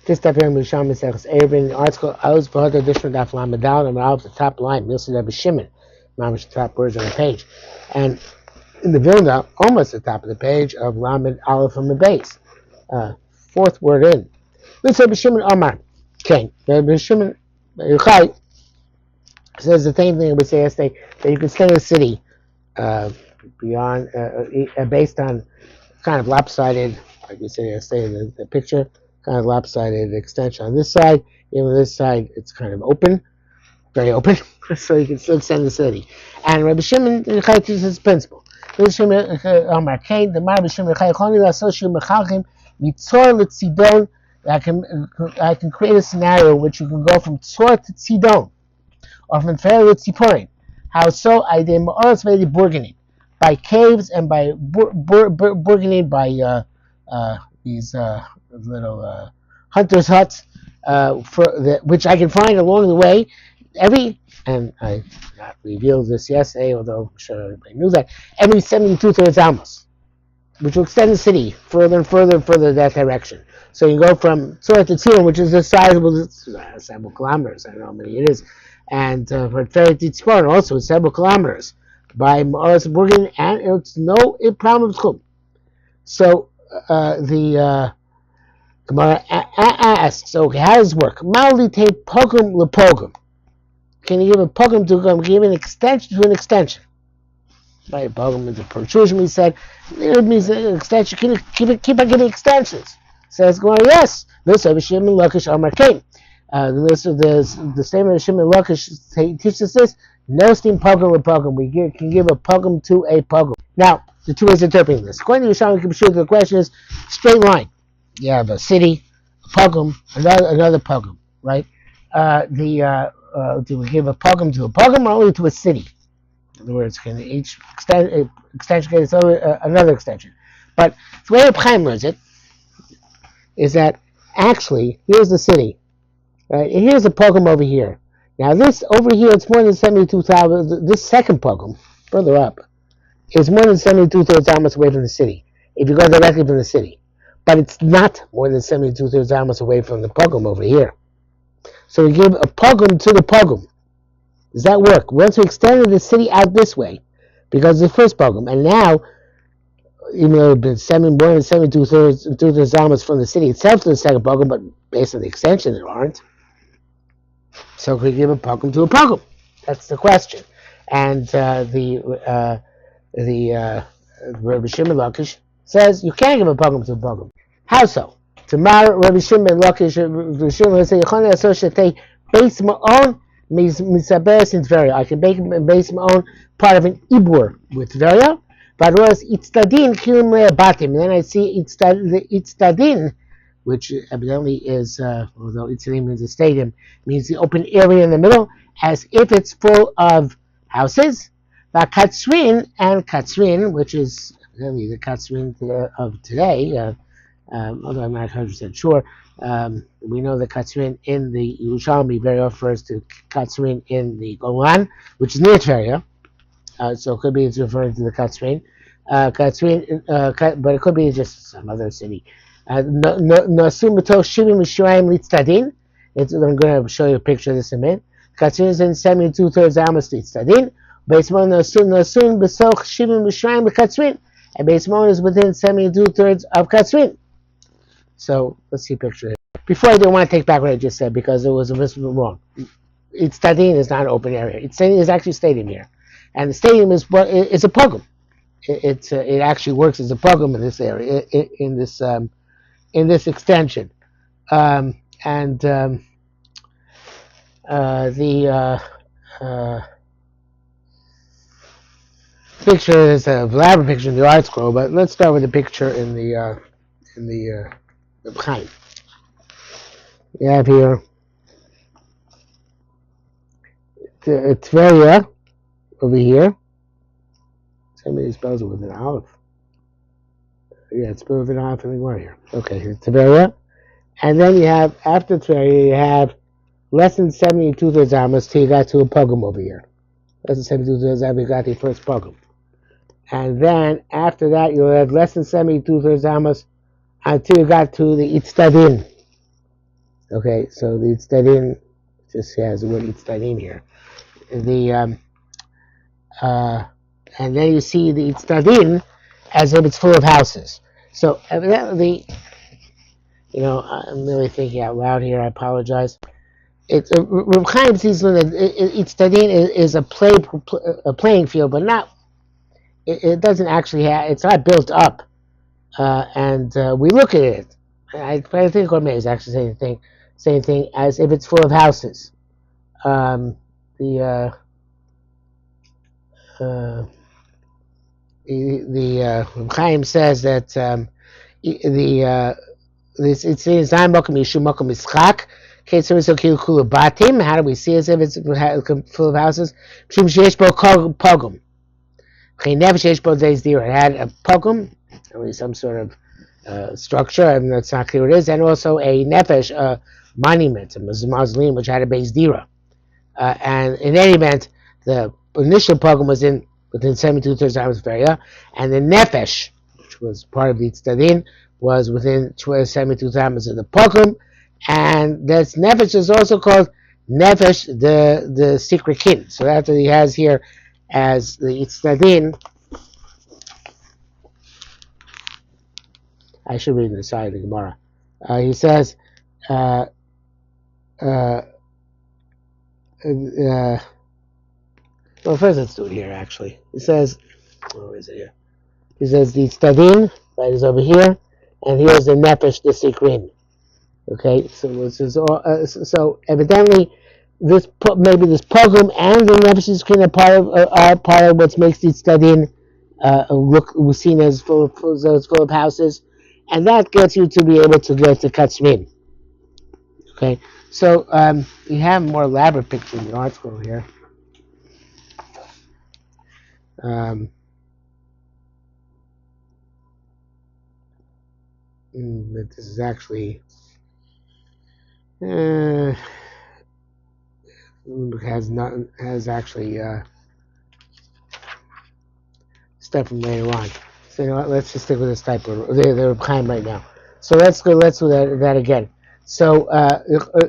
This type here, Yerushalmi Eruvin, the article, I was brought additional daf lamed down and out the top line, Milsa Rebbe Shimon, mamish the top words on the page. And in the Vilna, almost at the top of the page of Lamed Aleph from the base. Fourth word in. Milsa Rebbe Shimon Omar. Okay, Rebbe Shimon Yochai says the same thing we say yesterday, that you can stay in a city beyond, based on kind of lopsided, like we say yesterday in the picture, kind of lopsided extension on this side. Even on this side, it's kind of open, very open, so you can still extend the city. And Rabbi Shimon teaches this principle. Rabbi Shimon Omar Kain, the Rabbi Shimon Choni Lasoshu Mechalchim Mitzor LeTzidon. I can create a scenario in which you can go from Tzor to Tzidon, or from Tver to Tziporin. How so? I did Ma'oros Vedi Burgening, by caves and by burgening by these little hunters' huts, which I can find along the way. And I not revealed this yesterday, although I'm sure everybody knew that, every 72 thirds almos, which will extend the city further and further and further that direction. So you go from Tzor to Tzidon, which is a sizable several kilometers, I don't know how many it is, and for Tver to Tzipor, also several kilometers, by Ma'oros Burgening, and it's no problem of Tchum. So the Gemara asks, okay, how does it work? Ma'ali take pogum lepogum. Can you give a pogum to a give an extension to an extension? Right, pogum means a protrusion, we said. It means an extension. Can you keep on giving extensions? Says Gemara, yes. This is Shimon Lakish Amar Kain. The statement of Shimon Lakish teaches this. No steam pogum with pogum. We can give a pogum to a pogum. Now, the two ways of interpreting this. According to Yerushalmi Eruvin, the question is straight line. You have a city, a pogum, another pogum, right? Do we give a pogum to a pogum or only to a city? In other words, can each extension get its own, another extension? But the way Reb Chaim learns it is that actually, here's the city, right? And here's a pogum over here. Now this over here, it's more than 72,000. This second pogum, further up, is more than 72 thirds almost away from the city. If you go directly from the city, but it's not more than 72 thirds almost away from the pogum over here. So we give a pogum to the pogum. Does that work? Once we extended the city out this way, because of the first pogum, and now, even though it's been more than 72 thirds almost from the city itself to the second pogum, but based on the extension, there aren't. So we give a pogum to a pogum. That's the question. And the Rabbi Shimon Lakish says you can't give a pogum to a pogum. How so? Tomorrow, Rabbi Shimon Lakish, Rabbi Shimon says, "Yechon associate base my own misaberes in Tveria. I can base my own part of an ibur with Tveria, but was itzadin kilim le'abatim. And then I see the itzadin, which evidently is, although itzadin means a stadium, means the open area in the middle, as if it's full of houses. Katzrin, and Katzrin, which is really the Katzrin of today, although I'm not 100% sure. We know the Katzrin in the Yerushalmi very often refers to Katzrin in the Golan, which is near Tveria. So it could be it's referring to the Katzrin. But it could be just some other city. Nasum B'toch Shivim Mishraim Litzadin. I'm going to show you a picture of this in a minute. Katzrin is in 72 thirds almost Litzadin. Beismon Nasum B'toch Shivim Mishraim Katzrin. And Beismon is within 72 thirds of Katzrin. So let's see a picture here. Before I do, I want to take back what I just said because it was a bit wrong. Itzadin is not an open area. Itzadin is actually a stadium here, and the stadium is it's a pogum. It actually works as a pogum in this area, in this extension, the picture is a elaborate picture in the art scroll, but let's start with the picture in the Chaim. You have here Tveria over here. Somebody spells it with an aleph. Yeah, it's spelled with an aleph in the Gemara here. Okay, Tveria. And then you have, after Tveria, you have less than 72 thirds amos till you got to a pogum over here. Less than 72 thirds amos, you got the first pogum. And then after that, you'll have less than 72 thirds amos until you got to the Itzadin. Okay, so the Itzadin just has the word Itzadin here. The and then you see the Itzadin as if it's full of houses. So evidently, I'm really thinking out loud here. I apologize. It's Reb Chaim sees that Itzadin is a playing field, but not. It doesn't actually have. It's not built up, and we look at it. I think Gourmet is actually saying the same thing as if it's full of houses. Um, the Reb Chaim says that this it's Zayin Mokum Yishu Mokum Mischak. Okay, so kula batim. How do we see as if it's full of houses? Shum sheyesh bo pogum. Okay, never sheyesh bo dezdira. It had a pogum, or some sort of structure, and that's not clear what it is, and also a nefesh, monument, a mausoleum, which had a beis dira. And in any event, the initial pogum was within 72 hours of area, and the nefesh, which was part of the tzadin, was within 72 hours of the pogum, and this nefesh is also called nefesh, the secret kin. So that's what he has here as the tzadin. I should read the side of the Gemara. He says, uh, uh, well, first let's do it here, actually. He says, where is it here? He says the tzadin, right, is over here, and here's the nefesh, the sikrin. Okay, so this is all. So evidently, this maybe this pogrom and the nefesh sikrin are part of what makes the tzadin look seen as full of houses, and that gets you to be able to get to katzrim. Okay, so you have a more elaborate picture in the article here. That this is actually has actually stuff from later on. So you know what, let's just stick with this type of the Chaim right now. So let's do that again. So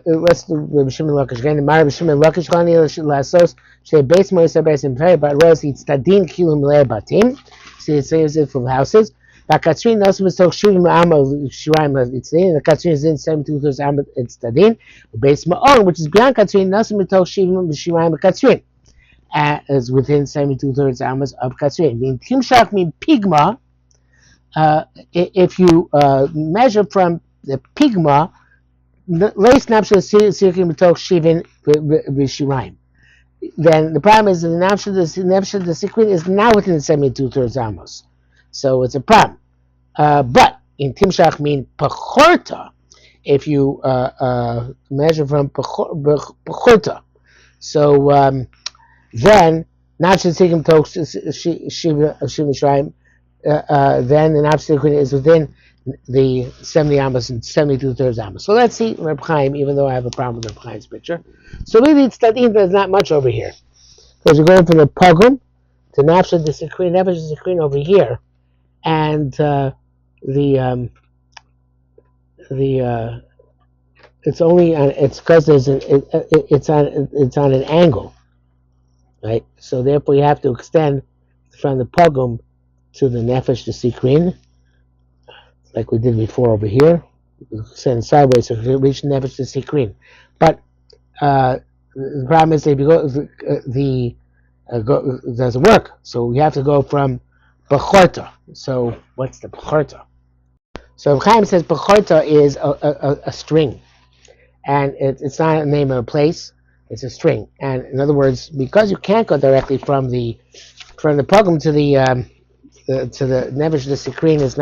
let's do Rabbi Shimon Lakish again. Rabbi Shimon Lakish Chani Lasos Shay Beis Moisei Beis Imperi But Rose Eats Tadin Kilum Le'er Batim. See, it says it from houses. Katrin also was told Shuvim Amma Shiraim Itzadin. The Katrin is in 72 Amma Itzadin. Beis Ma'on, which is beyond Katrin, also was told Shuvim Shiraim Katrin. As within 72 amas of Katrin. In Timshach mean Pigma. If you measure from the Pigma, Leis Napshal Sirkim B'Tok Shivin B'Shiraim. Then the problem is that the Napshal the Sikrin is now within 72 amos. So it's a problem. But in Timshach mean Pachorta, if you measure from Pachorta. So then not Shisikim Tok Shiva Shiraim, then the Napshal is within the 70 amos and 72 amos. So let's see Reb Chaim, even though I have a problem with Reb Chaim's picture. So really, it's studying there's not much over here. Because you're going from the Pogum to Napshal the Sikrin, Nefesh the Sikrin over here, and it's only on, it's because there's it's on an angle, right? So therefore you have to extend from the Pogum to the Nefesh the Sikrin, like we did before over here. Extend sideways so you reach the Nefesh the Sikrin. But the problem is if you go it doesn't work. So we have to go from Bechorta. So what's the Bechorta? So Chaim says Bechorta is a string, and it's not a name of a place. It's a string, and in other words, because you can't go directly from the Pogum to the Nefesh the Sikrin is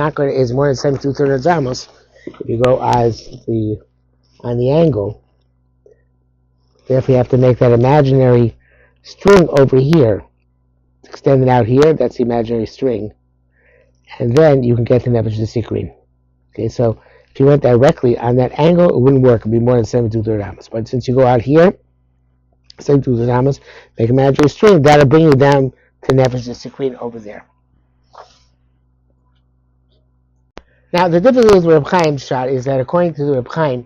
more than 72 amos. If you go on the angle, therefore you have to make that imaginary string over here, extend it out here. That's the imaginary string, and then you can get the Nefesh the Sikrin. Okay, so if you went directly on that angle, it wouldn't work. It'd be more than 72 amos. But since you go out here, 72 amos, make a imaginary string, that'll bring you down to Nefesh the Sikrin over there. Now, the difficulty with Reb Chaim's shot is that according to the Reb Chaim,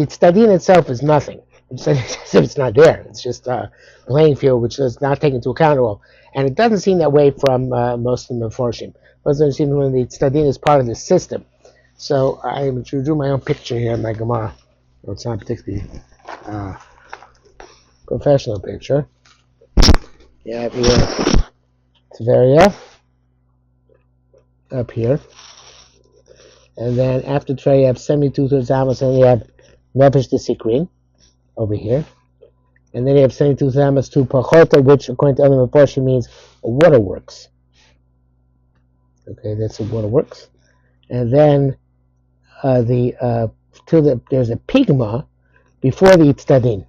tzadin itself is nothing. It's not there. It's just a playing field which does not take into account at all. And it doesn't seem that way from most of the Meforshim. It doesn't seem when the tzadin is part of the system. So I drew my own picture here in my Gemara. Well, it's not particularly professional picture. You have here Tveria up here. And then after Tveria you have 72 thirds Amos, and you have Nefesh the Sikrin over here. And then you have 72 Amos to Pachota, which according to other Meforshim means a waterworks. Okay, that's a waterworks. And then there's a pigma before the Itzadin.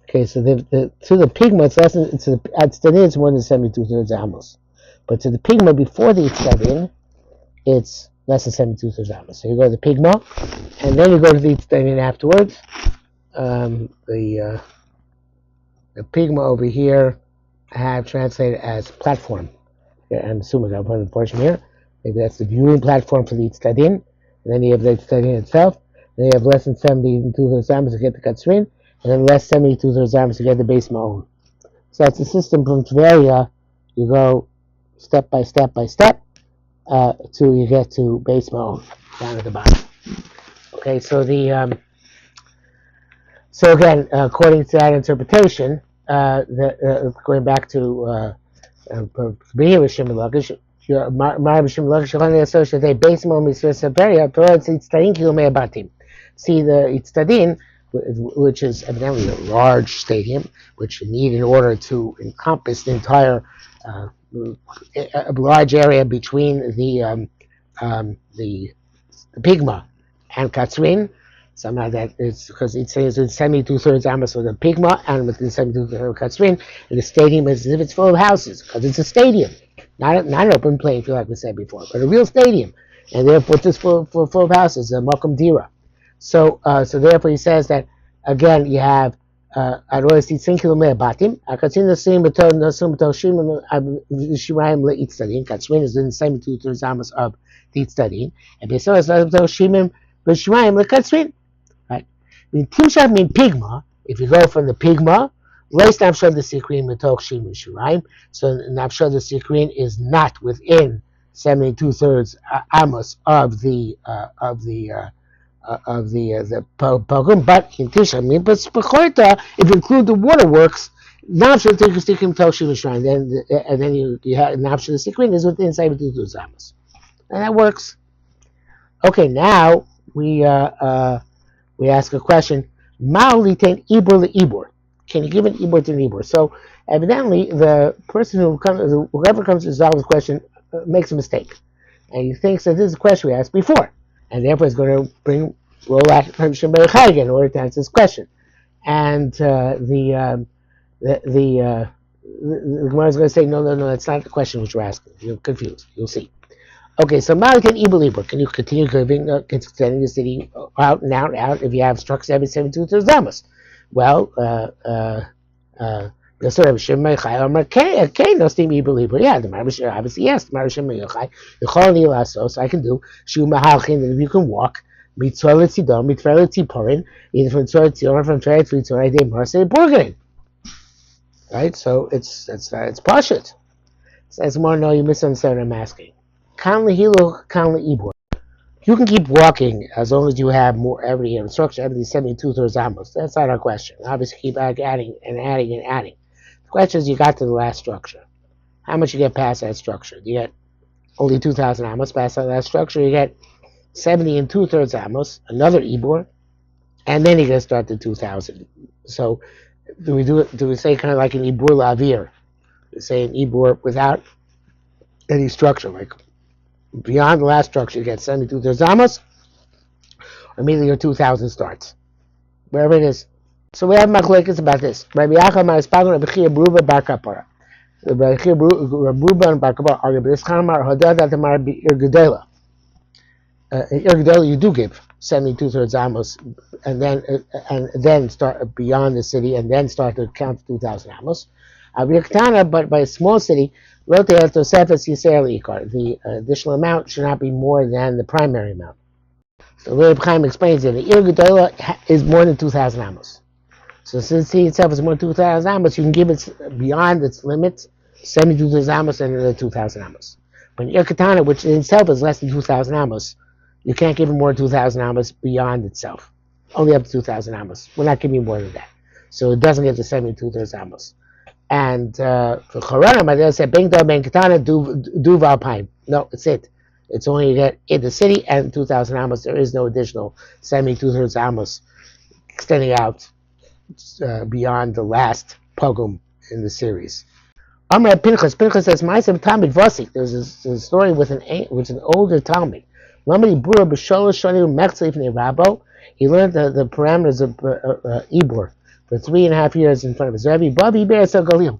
Okay, so to the pigma, it's less than, at Itzadin it's more than 72 thirds Amos. But to the pigma before the Itzadin, it's less than 72 thirds Amos. So you go to the pigma, and then you go to the Itzadin afterwards. The pigma over here I have translated as platform. Yeah, I'm assuming I'll put the portion here. Maybe that's the viewing platform for the Itzadin. And then you have the Itzadin itself. Then you have less than 72 thirds Amos to get the Katzrin, and then less 72 thirds Amos to get the base Ma'on. So that's the system from Tveria. You go step by step by step till you get to base Ma'on down at the bottom. Okay, so so again, according to that interpretation, going back to Yerushalmi Eruvin, see the Itzadin, which is evidently a large stadium, which you need in order to encompass the entire a large area between the pigma and Katzrin. Somehow that is because it says in 72 thirds Amos with the pigma and within 72 thirds Katzrin, and the stadium is as if it's full of houses because it's a stadium, not an open playing field like we said before, but a real stadium, and therefore it's full of houses, a makom dira. So therefore he says that again you have Katzrin is in 72 thirds Amos of the Itzadin, and besides Shimim B'Shemaim leKatzrin. Right? Timshad mean pigma. If you go from the pigma, Reis Nafshad the Sikrin Metoch Shim Shiraim. So Nafshad the Sikrin is not within 72 thirds Amos of the pogrom, but in Timshad mean, but Spechorta, if you include the waterworks, Nafshad the Sikrin Metoch Shim Shiraim, then you have Nafshad the Sikrin is within 72 thirds Amos, and that works. Okay, now we ask a question. Ma'olitain ibor leibor. Can you give an ibor to an ibor? So evidently, the person whoever comes to resolve this question makes a mistake, and he thinks that this is a question we asked before, and therefore is going to roll out again in order to answer this question. And the Gemara is going to say, no, that's not the question which we're asking. You're confused. You'll see. Okay, so Malikan Ibelibur, can you continue extending the city out and out if you have structures every 72 thirds Amos? Well, yeah, the Marabashim obviously yes, the Marabashim Yochai, Yochal Lasso, so I can do Shu Mahalchin, and you can walk, Mitzvah Tzidon, Mitzvah Tziporin, either from Tzor Tzion or from Tzor Tzion, Day Marse Borgain. Right, so it's Pashut. As more no, you misunderstand what I'm asking. You can keep walking as long as you have more every structure, every 72 thirds Amos. That's not our question. Obviously, keep adding. The question is, you got to the last structure. How much you get past that structure? You get only 2,000 Amos past that last structure. You get 70 and 2 thirds Amos, another Ibor, and then you get to start the 2,000. So, do we say kind of like an Ibur Lavir? We say an Ibur without any structure, like beyond the last structure, you get 72 thirds Amos, or immediately your 2,000 starts, wherever it is. So we have machlekes about this. Rabbi Yacham Marispagon, Rabbi Chia Beruba Bar Kapara. Rabbi Chia Beruba and Bar Kapara argue, but this Chanamar Hadad Atamar Irgedela. In Irgedela, you do give 72 thirds Amos, and then start beyond the city, and then start to count 2,000 Amos. But by a small city, the additional amount should not be more than the primary amount. So Reb Chaim explains that the Ir Gedola is more than 2,000 amos. So since he itself is more than 2,000 amos, you can give it beyond its limits 72 amos and another 2,000 amos. But Ir Katana, which in itself is less than 2,000 amos, you can't give it more than 2,000 amos beyond itself. Only up to 2,000 amos. We're not giving you more than that. So it doesn't get to 72 amos. And for Chorana, they said, Beng Do Ben Katana, do Valpine. No, it's it. It's only you get in the city and 2,000 amos. There is no additional 72 amos extending out beyond the last pogrom in the series. Amr Pinchas says, "Ma'aseh Talmud Vosik." There's a story with an older Talmud. Lamadi Bura b'Sholosh Shanim Mechzei Fnei Rabo. He learned the parameters of Ibor for 3.5 years in front of his Rebbe. Bavi Beres Galil,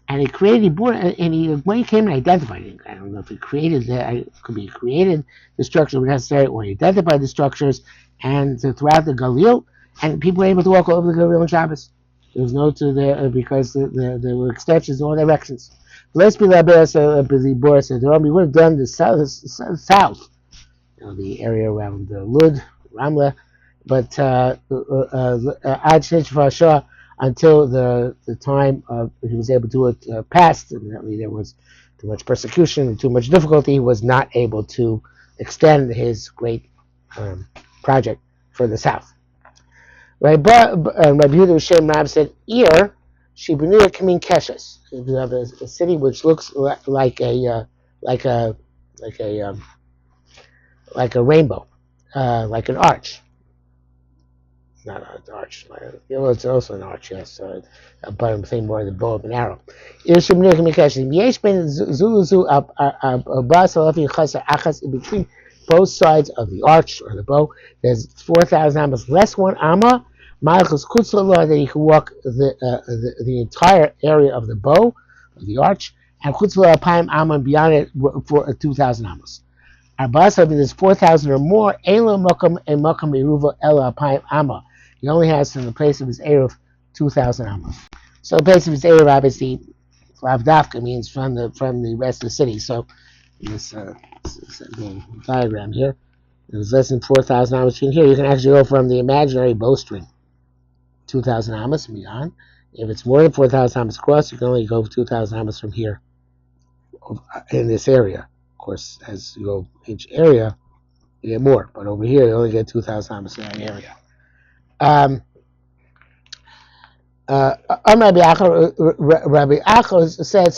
and he created Ibor. And when he came and identified it, I don't know if he created it could be created the structure necessary, or he identified the structures, and throughout the Galil, and people were able to walk over the Galil on Shabbos. There was no to the because there were extensions in all directions. Let's be busy Boris said, we would have done the south, the area around Lud, Ramla, but until the time he was able to do it passed, and there was too much persecution and too much difficulty, he was not able to extend his great project for the south. Rabbi Yehuda Shem Rab said, "Ir Shibunuya Kamin Keshes." You have a city which looks like a rainbow, like an arch. Not an arch. It's also an arch, yes. But I'm saying more the bow of an arrow. Ir Shibunuya Kamin Keshes. Yesh ben Zuluzu Abbas Alafi Chasa Achas in between both sides of the arch or the bow. There's 4,000 amas less 1 amma. Malchus Kutzla, that he can walk the entire area of the bow, of the arch, and Kutzla Apayim Amma beyond it for 2,000 amos. Arbasa, there's 4,000 or more, Ela Mokam and Mokam Eruva Ela Apayim Amma. He only has in the place of his Eruv 2,000 amos. So the place of his Eruv, obviously, Lavdafka means from the rest of the city. So this diagram here, there's less than 4,000 amos between here. You can actually go from the imaginary bowstring 2,000 amas and beyond. If it's more than 4,000 amas across, you can only go 2,000 amas from here in this area. Of course, as you go each area, you get more. But over here, you only get 2,000 amas in that area. Rabbi Achos said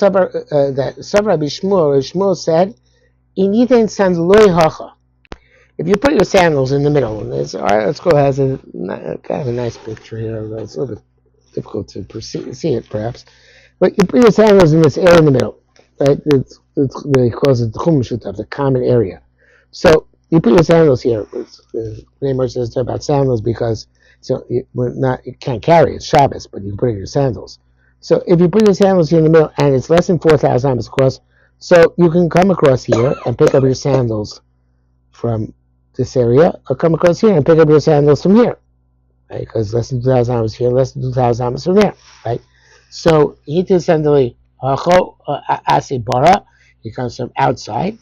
that some Rabbi Shmuel said, "Initen sandaloi hacha." If you put your sandals in the middle, and this article has a kind of a nice picture here. It's a little bit difficult to see it, perhaps. But you put your sandals in this area in the middle, right? They call it the Chumashutav, the common area. So you put your sandals here. The name says about sandals because you can't carry it. It's Shabbos, but you can put it in your sandals. So if you put your sandals here in the middle, and it's less than 4,000 amos across, so you can come across here and pick up your sandals from this area, or come across here and pick up your sandals from here, right? Because less than 2,000 amos here, less than 2,000 amos from there, right? So he comes from outside.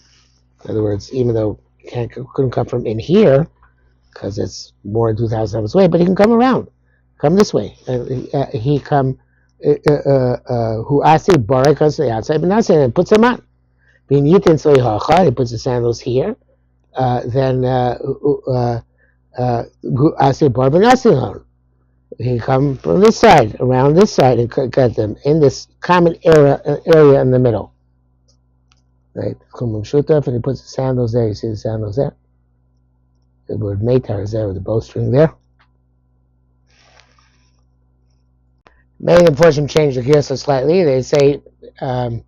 In other words, even though he couldn't come from in here because it's more than 2,000 amos away, but he can come around, come this way. He come who asi bara comes to the outside, but not saying and puts them on. Being yitin he puts the sandals here. Then Asi Barbanasihan. He come from this side, around this side, and cut them in this common area in the middle. Right? And he puts the sandals there. You see the sandals there? The word Meitar is there with the bowstring there. Many unfortunately change the gear so slightly. They say in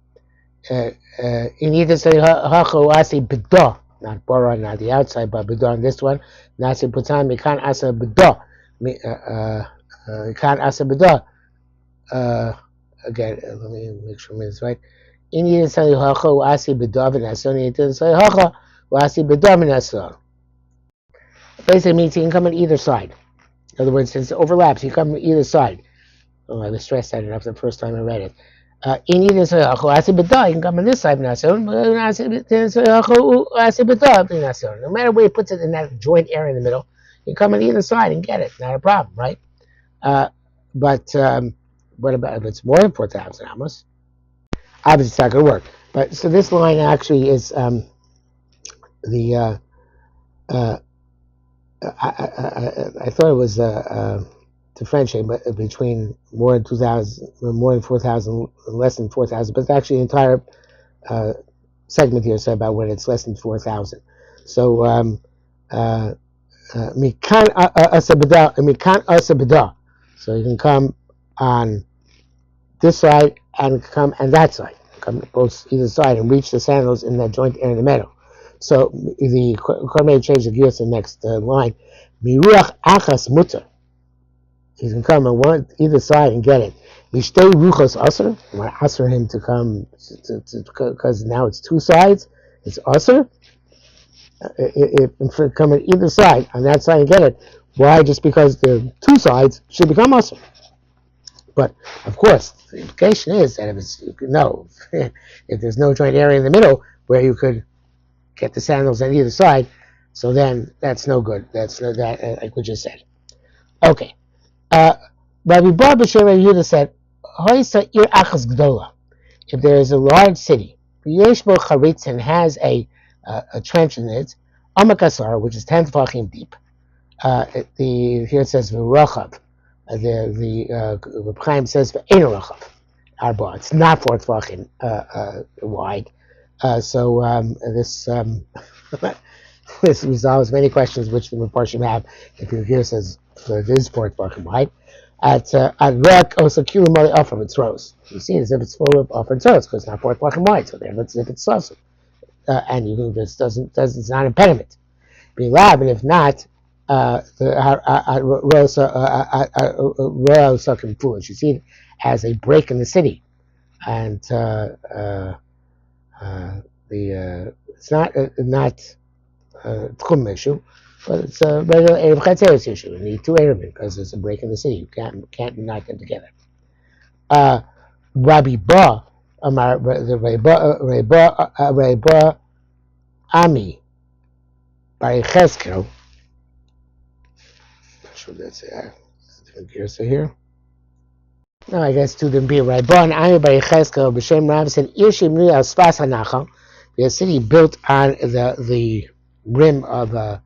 either say Hacho Asi B'dah. Not Bora, not the outside, but B'dah on this one. Nasi Putan, Mikan Asa B'dah. Mikan Asa B'dah. Again, let me make sure it's right. In Yidin Sali Hacha, Asi B'dah V'Nason, Yidin Sali Hacha, Asi B'dah V'Nason. Basically means he can come on either side. In other words, since it overlaps, he can come on either side. Oh, I was stressed that enough the first time I read it. In either you can come on this side, no matter where he puts it in that joint area in the middle, you come on either side and get it. Not a problem, right? Uh, but what about if it's more than 4,000 amos? Obviously, it's not going to work. But so this line actually is the uh, I thought it was differentiate between more than 2,000, more than 4,000, less than 4,000, but it's actually the entire uh, segment here said about when it's less than 4,000. So mikan asabeda. So you can come on this side and come on that side, come both either side and reach the sandals in that joint area in the middle. So the Korban changed the gears to the next line. Miruach achas mutter. You can come on one either side and get it. Mishtei ruchos aser. You want to aser him to come because now it's two sides. It's aser. If come on either side on that side and get it. Why? Just because the two sides should become aser. But of course, the implication is that if it's no, if there's no joint area in the middle where you could get the sandals on either side, so then that's no good. That's that like we just said. Okay. Rabbi Bar B'Shem Yehuda said, "Hoisa ir achas gdola." If there is a large city, yesh bo charitz and has a trench in it, amakasar, which is 10 tefachim deep. Here it says v'rochav. The Reb Chaim says v'ein rochav. Arba. It's not 4 tefachim wide. So this resolves many questions which the Mepharshim have. If you here says it is 4 tefachim wide. At Rek also Kilimali Afram, it's rows. You see, as if it's full of offered rows because it's not 4 tefachim wide. So there, it's if it's saucer, and you this doesn't it's not an impediment. Be lab, and if not, rows are foolish. You see it as a break in the city, and it's not tchum issue, but it's a regular Erev Chatzeres issue. You need 2 Erevin because it's a break in the city. You can't knock them together. Rabbi Ba, Rabbi Ba Ami, by Cheskel. Not sure that's different gears here. No, I guess to them be Rabbi Ba and Ami by Cheskel. B'Shem Rav said, "Ishim Nui Al Sfas HaNachal." The city built on the rim of a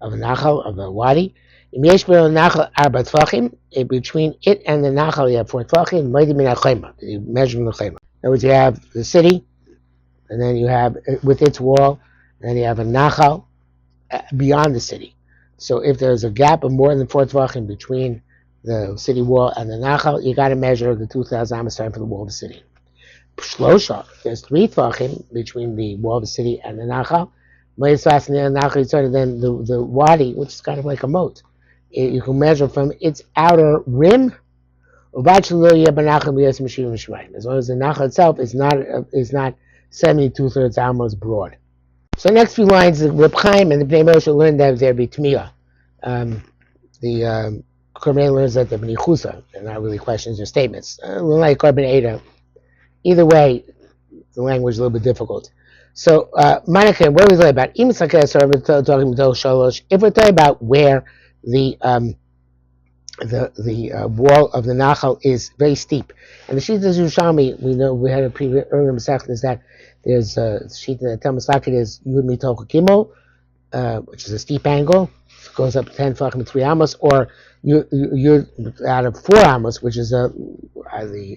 nachal, of a wadi. Between it and the nachal, you have 4 tefachim. You measure from the chema. In other words, you have the city, and then you have with its wall, and then you have a nachal beyond the city. So if there's a gap of more than 4 tefachim between the city wall and the nachal, you got to measure the 2,000 amos for the wall of the city. Shlosha, there's 3 tefachim between the wall of the city and the nachal. Then the wadi, which is kind of like a moat, you can measure from its outer rim. As long as the nachal itself is not 72/3 amos broad. So the next few lines, the Reb Chaim and the Bnei Moshe learned that there be tmiyah. The Korban learns that the Bnei Chusa, they're not really questions or statements. Like Korban Eda. Either way, the language is a little bit difficult. So, Manachem, what are we talking about? If we're talking about where the wall of the Nachal is very steep, and the sheet of Yerushalmi, we know we had a earlier Masechet is that there's a sheet that tells us is Yud Mitol Kimo, which is a steep angle, it goes up 10 tefachim 3 amos, or you out of 4 amos, which is the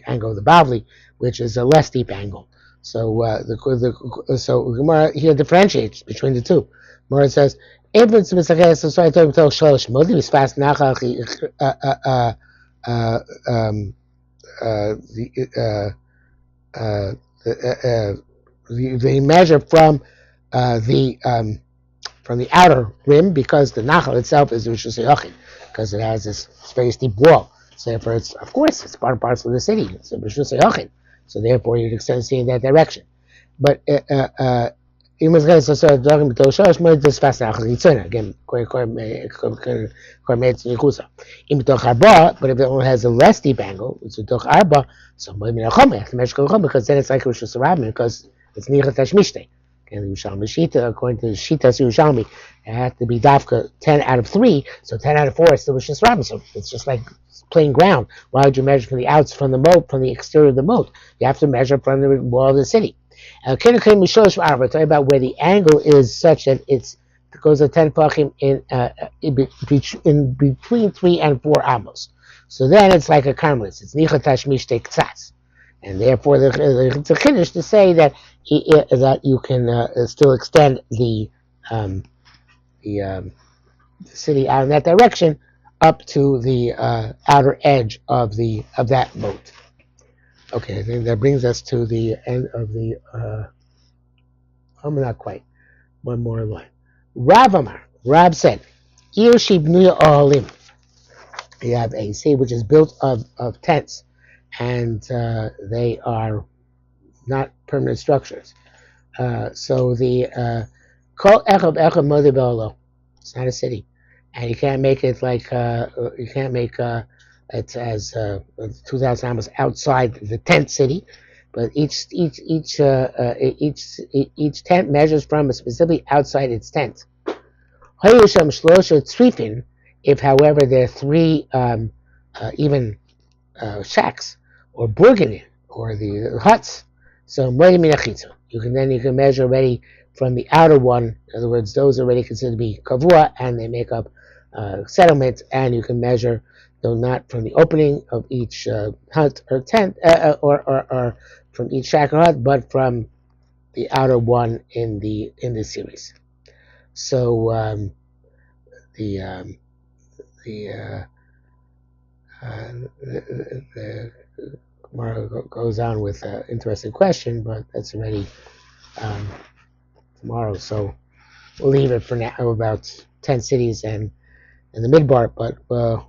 angle of the Bavli, which is a less steep angle. So so Gemara here differentiates between the two. Gemara says, if it's they measure from the outer rim because the nachal itself is Rishus Yachid because it has this very steep wall. So therefore, it's part and parcel of the city. It's a Rishus Yachid. So therefore, you'd extend to see in that direction. But אם אז כן, so דברים בתור שורש, מועד זה ספס לאחר חיצונה, again, קוראים מעץ ניחוסה. אם בתוך ארבע, but if the one has a less deep angle, it's בתוך ארבע, so מועד מן החומר, the measure of the because then it's like Rosh Hashanah, because it's nicha tashmishte. And the Yerushalmi Shita, according to the Shita's Yerushalmi, it had to be dafka 10 out of 3, so 10 out of 4 is still Rosh Hashanah, so it's just like plain ground. Why would you measure from the outs, from the moat, from the exterior of the moat? You have to measure from the wall of the city. We're talking about where the angle is such that it goes a 10 pachim in between 3 and 4 amos. So then it's like a karmelis. It's nicha tashmish tzatz. And therefore, it's a chiddush to say that you can still extend the city out in that direction up to the outer edge of that moat. Okay, then that brings us to the end of the. Not quite. One more line. Rav Amar. Rav said, "Ir shibnuya ohalim." You have a city which is built of tents, and they are not permanent structures. So the kol echad echad modi be'olo. It's not a city, and you can't make it like you can't make it as 2,000 amos outside the tent city. But each tent measures from specifically outside its tent. If, however, there are 3 even shacks or burgenin or the huts, so you can measure already from the outer one. In other words, those are already considered to be kavua, and they make up settlement, and you can measure though not from the opening of each hut or tent or from each shack or hut, but from the outer one in the series. So the Gemara goes on with an interesting question, but that's already tomorrow. So we'll leave it for now about 10 cities and the midbar, but we'll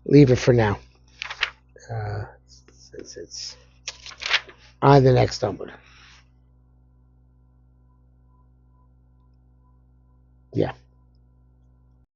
leave it for now. Since it's on the next Talmud. Yeah.